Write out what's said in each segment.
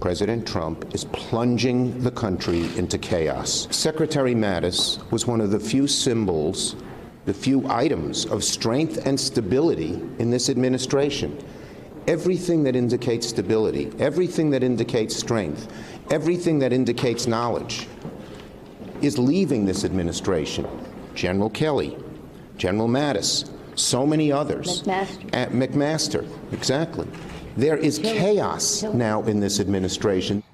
President Trump is plunging the country into chaos. Secretary Mattis was one of the few symbols, the few items of strength and stability in this administration. Everything that indicates stability, everything that indicates strength, everything that indicates knowledge is leaving this administration. General Kelly, General Mattis, so many others. McMaster, exactly. There is chaos now in this administration.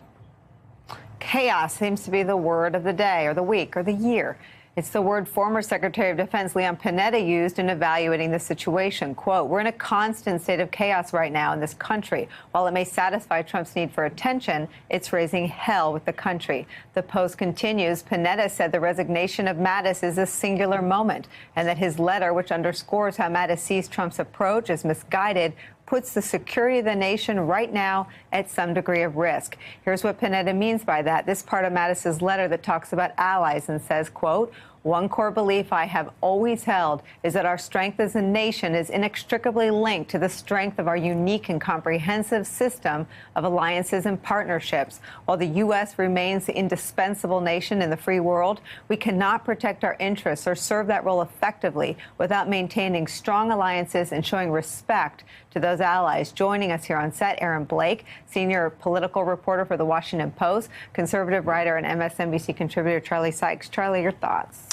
Chaos seems to be the word of the day or the week or the year. It's the word former Secretary of Defense Leon Panetta used in evaluating the situation. Quote, "We're in a constant state of chaos right now in this country. While it may satisfy Trump's need for attention, it's raising hell with the country." The Post continues, Panetta said the resignation of Mattis is a singular moment and that his letter, which underscores how Mattis sees Trump's approach as misguided, puts the security of the nation right now at some degree of risk. Here's what Panetta means by that. This part of Mattis's letter that talks about allies and says, quote, "One core belief I have always held is that our strength as a nation is inextricably linked to the strength of our unique and comprehensive system of alliances and partnerships. While the U.S. remains the indispensable nation in the free world, we cannot protect our interests or serve that role effectively without maintaining strong alliances and showing respect to those allies." Joining us here on set, Aaron Blake, senior political reporter for The Washington Post, conservative writer and MSNBC contributor Charlie Sykes. Charlie, your thoughts?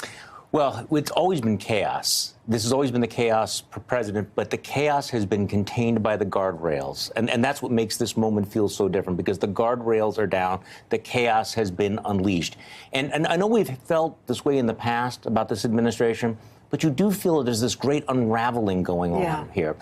Well, it's always been chaos. This has always been the chaos president, but the chaos has been contained by the guardrails. And that's what makes this moment feel so different, because the guardrails are down, the chaos has been unleashed. And I know we've felt this way in the past about this administration, but you do feel that there's this great unraveling going on here.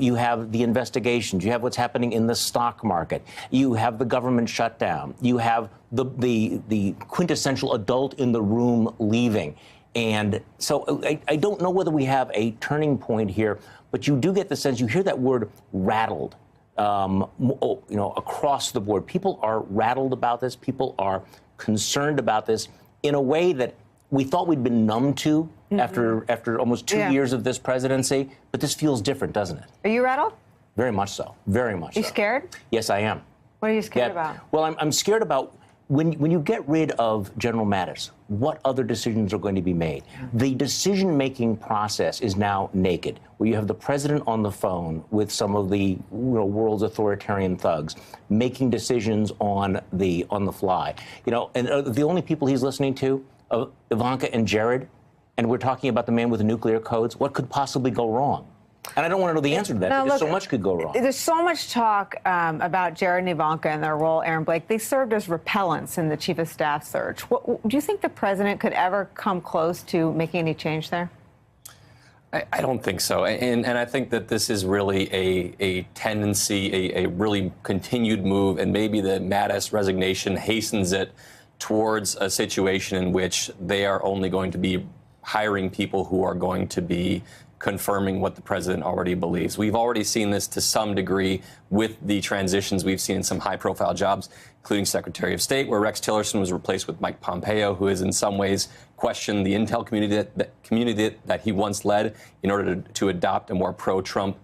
You have the investigations. You have what's happening in the stock market. You have the government shutdown. You have the quintessential adult in the room leaving. And so I don't know whether we have a turning point here, but you do get the sense, you hear that word rattled, across the board. People are rattled about this. People are concerned about this in a way that we thought we'd been numb to after almost 2 years of this presidency. But this feels different, doesn't it? Are you rattled? Very much so. Very much so. You scared? Yes, I am. What are you scared about? Well, I'm scared about when you get rid of General Mattis, what other decisions are going to be made? The decision-making process is now naked, where you have the president on the phone with some of the world's authoritarian thugs, making decisions on the fly. And the only people he's listening to, Ivanka and Jared, and we're talking about the man with the nuclear codes. What could possibly go wrong? And I don't want to know the answer to that, because so much could go wrong. There's so much talk about Jared and Ivanka and their role, Aaron Blake. They served as repellents in the chief of staff search. Do you think the president could ever come close to making any change there? I don't think so. And I think that this is really a tendency, a really continued move, and maybe the Mattis resignation hastens it towards a situation in which they are only going to be hiring people who are going to be confirming what the president already believes. We've already seen this to some degree with the transitions we've seen in some high-profile jobs, including Secretary of State, where Rex Tillerson was replaced with Mike Pompeo, who has in some ways questioned the intel community that he once led in order to adopt a more pro-Trump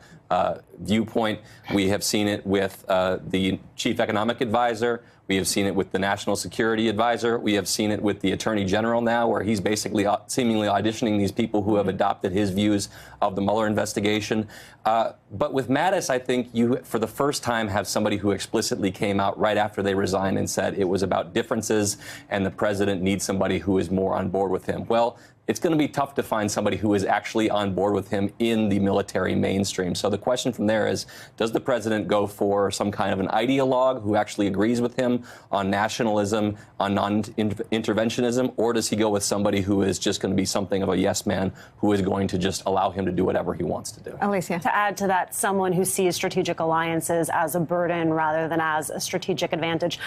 viewpoint. We have seen it with the chief economic advisor. We have seen it with the national security advisor. We have seen it with the attorney general now, where he's basically seemingly auditioning these people who have adopted his views of the Mueller investigation. But with Mattis, I think you, for the first time, have somebody who explicitly came out right after they resigned and said it was about differences and the president needs somebody who is more on board with him. Well, it's going to be tough to find somebody who is actually on board with him in the military mainstream. So the question from there is, does the president go for some kind of an ideologue who actually agrees with him on nationalism, on non-interventionism, or does he go with somebody who is just going to be something of a yes man who is going to just allow him to do whatever he wants to do? Alicia. To add to that, someone who sees strategic alliances as a burden rather than as a strategic advantage.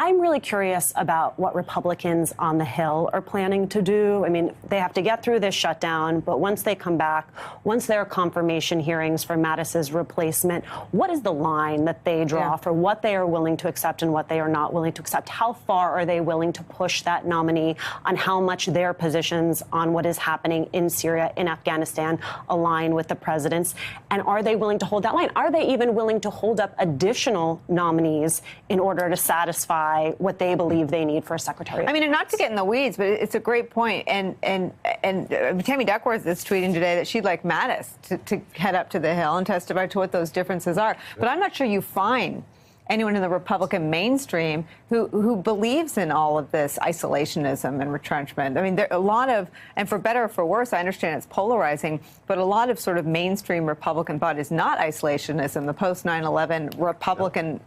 I'm really curious about what Republicans on the Hill are planning to do. I mean, they have to get through this shutdown, but once they come back, once there are confirmation hearings for Mattis's replacement, what is the line that they draw for what they are willing to accept and what they are not willing to accept? How far are they willing to push that nominee on how much their positions on what is happening in Syria, in Afghanistan, align with the president's? And are they willing to hold that line? Are they even willing to hold up additional nominees in order to satisfy what they believe they need for a secretary? I mean, and not to get in the weeds, but it's a great point. And Tammy Duckworth is tweeting today that she'd like Mattis to head up to the Hill and testify to what those differences are. But I'm not sure you find anyone in the Republican mainstream who believes in all of this isolationism and retrenchment. I mean, there are a lot of, and for better or for worse, I understand it's polarizing, but a lot of sort of mainstream Republican thought is not isolationism. The post 9/11 Republican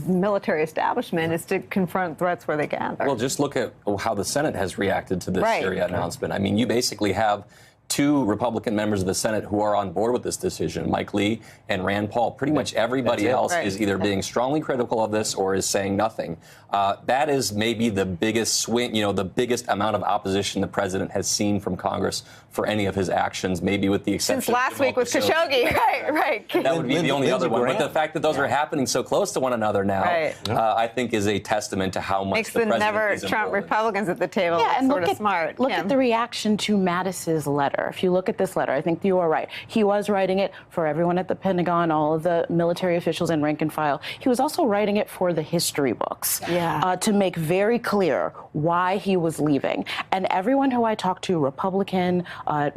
military establishment is to confront threats where they gather. Well, just look at how the Senate has reacted to this Right. Syria announcement. I mean, you basically have two Republican members of the Senate who are on board with this decision, Mike Lee and Rand Paul. Pretty much everybody else Right. is either being strongly critical of this or is saying nothing. That is maybe the biggest swing, the biggest amount of opposition the president has seen from Congress for any of his actions, maybe with the exception Since last of week was Khashoggi. Right. That would be the only Lindsey other one. But Graham. the fact that those are happening so close to one another now, Right. I think is a testament to how much Makes the the president never is Trump important. Republicans at the table Yeah, and sort look of at, smart. Look Kim. at the reaction to Mattis's letter. If you look at this letter, I think you are right. He was writing it for everyone at the Pentagon, all of the military officials and rank and file. He was also writing it for the history books to make very clear why he was leaving. And everyone who I talked to, Republican,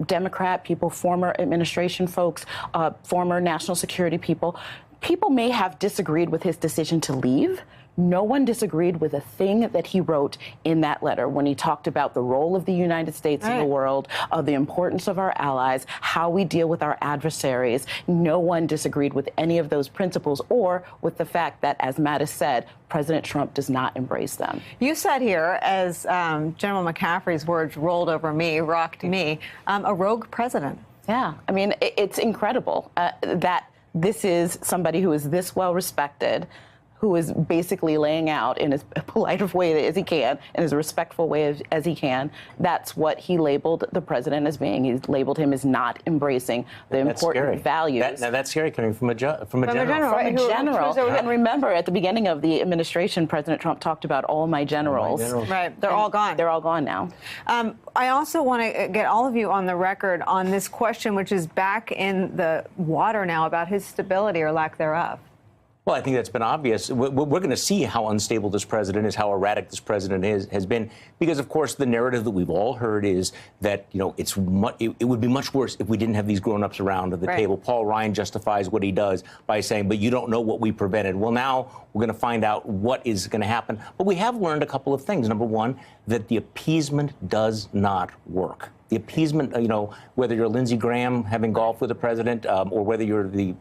Democrat people, former administration folks, former national security people may have disagreed with his decision to leave. No one disagreed with a thing that he wrote in that letter when he talked about the role of the United States in the world, the importance of our allies, how we deal with our adversaries. No one disagreed with any of those principles or with the fact that, as Mattis said, President Trump does not embrace them. You sat here as General McCaffrey's words rolled over me, rocked me, a rogue president. Yeah, I mean, it's incredible that this is somebody who is this well respected, who is basically laying out in as polite of way as he can, in as respectful way as he can. That's what he labeled the president as being. He labeled him as not embracing the important values. Now that's scary coming from a general. From a general. And remember, at the beginning of the administration, President Trump talked about all my generals. Right, they're all gone. They're all gone now. I also want to get all of you on the record on this question, which is back in the water now, about his stability or lack thereof. Well, I think that's been obvious. We're going to see how unstable this president is, how erratic this president has been, because, of course, the narrative that we've all heard is that, it would be much worse if we didn't have these grown-ups around at the table. Paul Ryan justifies what he does by saying, but you don't know what we prevented. Well, now we're going to find out what is going to happen. But we have learned a couple of things. Number one, that the appeasement does not work. The appeasement, whether you're Lindsey Graham having golf with the president or whether you're the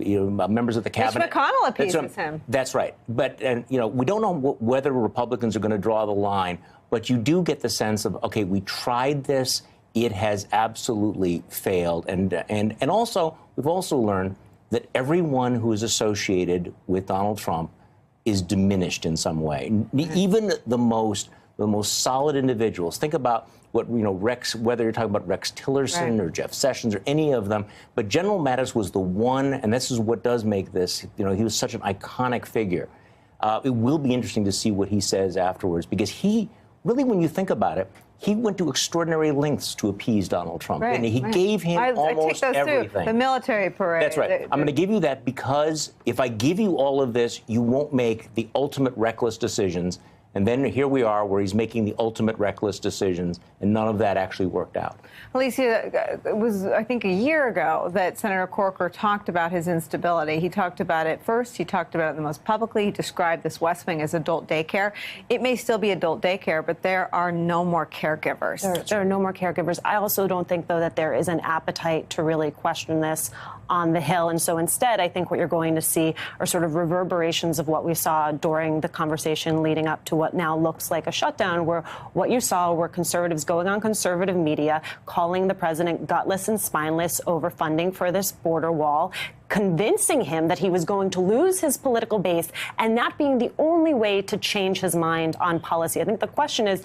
members of the cabinet. Mitch McConnell appeases him. That's right. But, we don't know whether Republicans are going to draw the line, but you do get the sense of, okay, we tried this. It has absolutely failed. And also, we've also learned that everyone who is associated with Donald Trump is diminished in some way. Even the most solid individuals. Think about what, Rex, whether you're talking about Rex Tillerson or Jeff Sessions or any of them. But General Mattis was the one, and this is what does make this, he was such an iconic figure. It will be interesting to see what he says afterwards, because he really, when you think about it, he went to extraordinary lengths to appease Donald Trump. And he gave him almost everything. The military parade. That's right. I'm going to give you that because if I give you all of this, you won't make the ultimate reckless decisions. And then here we are where he's making the ultimate reckless decisions, and none of that actually worked out. Alicia, it was, I think, a year ago that Senator Corker talked about his instability. He talked about it first. He talked about it the most publicly. He described this West Wing as adult daycare. It may still be adult daycare, but there are no more caregivers. There are no more caregivers. I also don't think, though, that there is an appetite to really question this on the Hill. And so instead, I think what you're going to see are sort of reverberations of what we saw during the conversation leading up to what now looks like a shutdown, where what you saw were conservatives going on conservative media, calling the president gutless and spineless over funding for this border wall, convincing him that he was going to lose his political base, and that being the only way to change his mind on policy. I think the question is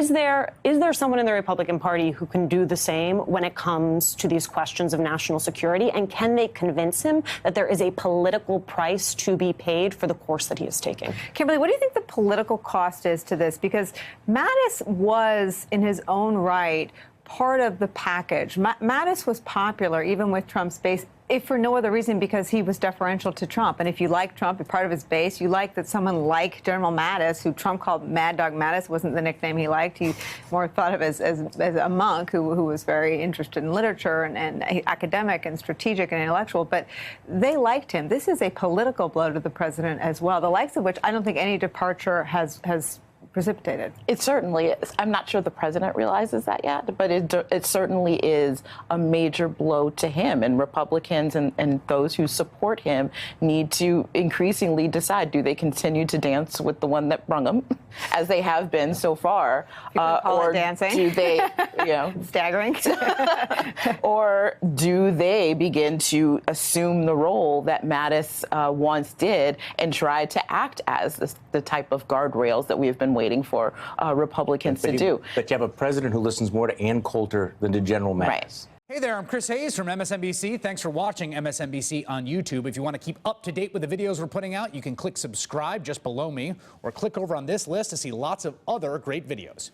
there someone in the Republican Party who can do the same when it comes to these questions of national security? And can they convince him that there is a political price to be paid for the course that he is taking? Kimberly, what do you think the political cost is to this? Because Mattis was, in his own right, part of the package. Mattis was popular even with Trump's base, if for no other reason because he was deferential to Trump. And if you like Trump, you're part of his base, you like that someone like General Mattis, who Trump called Mad Dog Mattis, wasn't the nickname he liked. He more thought of as a monk who was very interested in literature and academic and strategic and intellectual. But they liked him. This is a political blow to the president as well, the likes of which I don't think any departure has precipitated. It certainly is. I'm not sure the president realizes that yet, but it certainly is a major blow to him. And Republicans and those who support him need to increasingly decide, do they continue to dance with the one that brung them, as they have been so far? Or dancing. Do they, staggering? or do they begin to assume the role that Mattis once did and try to act as the type of guardrails that we've been waiting for Republicans to do? But you have a president who listens more to Ann Coulter than to General Mattis. Right. Hey there, I'm Chris Hayes from MSNBC. Thanks for watching MSNBC on YouTube. If you want to keep up to date with the videos we're putting out, you can click subscribe just below me or click over on this list to see lots of other great videos.